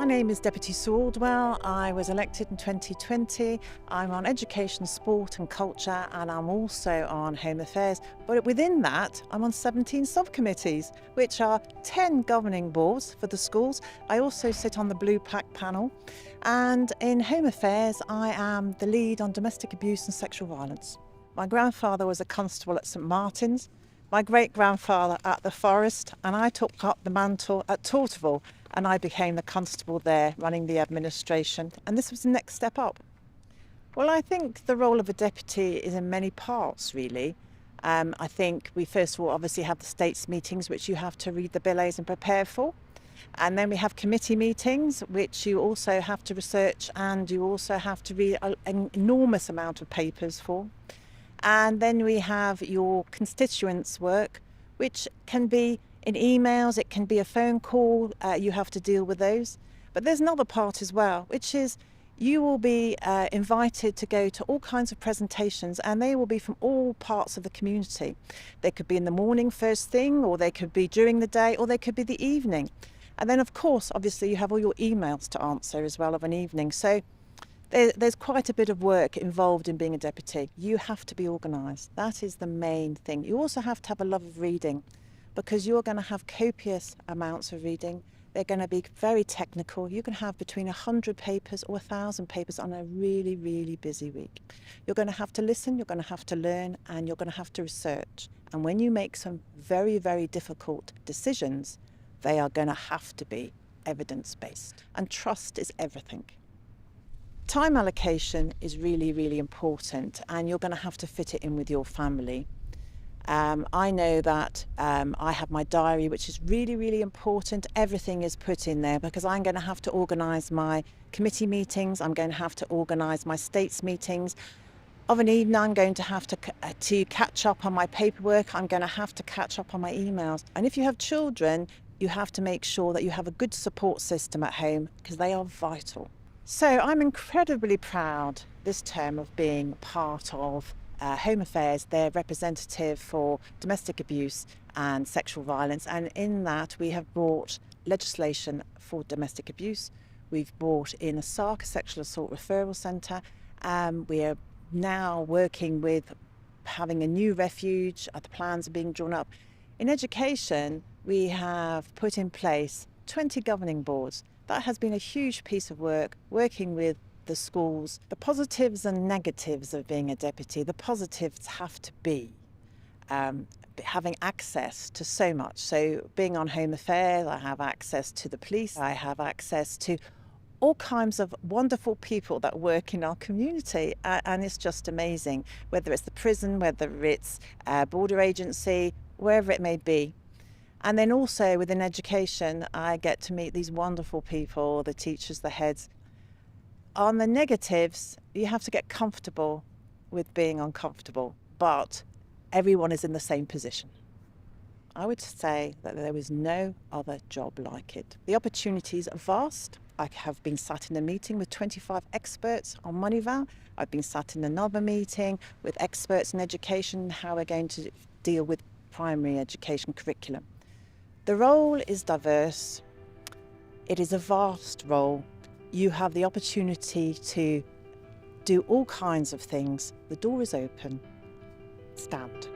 My name is Deputy Sue Aldwell. I was elected in 2020. I'm on Education, Sport and Culture, and I'm also on Home Affairs. But within that, I'm on 17 subcommittees, which are 10 governing boards for the schools. I also sit on the Blue Pack panel. And in Home Affairs, I am the lead on domestic abuse and sexual violence. My grandfather was a constable at St Martin's, my great-grandfather at the Forest, and I took up the mantle at Torterville, and I became the constable there running the administration, and this was the next step up. Well, I think the role of a deputy is in many parts, really. I think we first of all obviously have the states meetings, which you have to read the billets and prepare for. And then we have committee meetings, which you also have to research, and you also have to read an enormous amount of papers for. And then we have your constituents work, which can be in emails, it can be a phone call, you have to deal with those. But there's another part as well, which is you will be invited to go to all kinds of presentations, and they will be from all parts of the community. They could be in the morning first thing, or they could be during the day, or they could be the evening. And then of course, obviously you have all your emails to answer as well of an evening. So there's quite a bit of work involved in being a deputy. You have to be organised. That is the main thing. You also have to have a love of reading, because you're going to have copious amounts of reading. They're going to be very technical. You can have between 100 papers or 1,000 papers on a really, really busy week. You're going to have to listen, you're going to have to learn, and you're going to have to research. And when you make some very, very difficult decisions, they are going to have to be evidence-based. And trust is everything. Time allocation is really, really important, and you're going to have to fit it in with your family. I know that I have my diary, which is really, really important. Everything is put in there because I'm going to have to organise my committee meetings. I'm going to have to organise my states meetings. Of an evening, I'm going to have to catch up on my paperwork. I'm going to have to catch up on my emails. And if you have children, you have to make sure that you have a good support system at home, because they are vital. So I'm incredibly proud this term of being part of Home Affairs, their representative for domestic abuse and sexual violence. And in that, we have brought legislation for domestic abuse. We've brought in a SARC, a sexual assault referral centre. We are now working with having a new refuge. The plans are being drawn up. In education, we have put in place 20 governing boards. That has been a huge piece of work, working with the schools. The positives and negatives of being a deputy. The positives have to be having access to so much. So being on Home Affairs, I have access to the police. I have access to all kinds of wonderful people that work in our community, and it's just amazing, whether it's the prison, whether it's border agency, wherever it may be. And then also within education, I get to meet these wonderful people, the teachers, the heads. On the negatives, you have to get comfortable with being uncomfortable, but everyone is in the same position. I would say that there is no other job like it. The opportunities are vast. I have been sat in a meeting with 25 experts on money val. I've been sat in another meeting with experts in education, how we're going to deal with primary education curriculum. The role is diverse. It is a vast role. You have the opportunity to do all kinds of things. The door is open. Stand.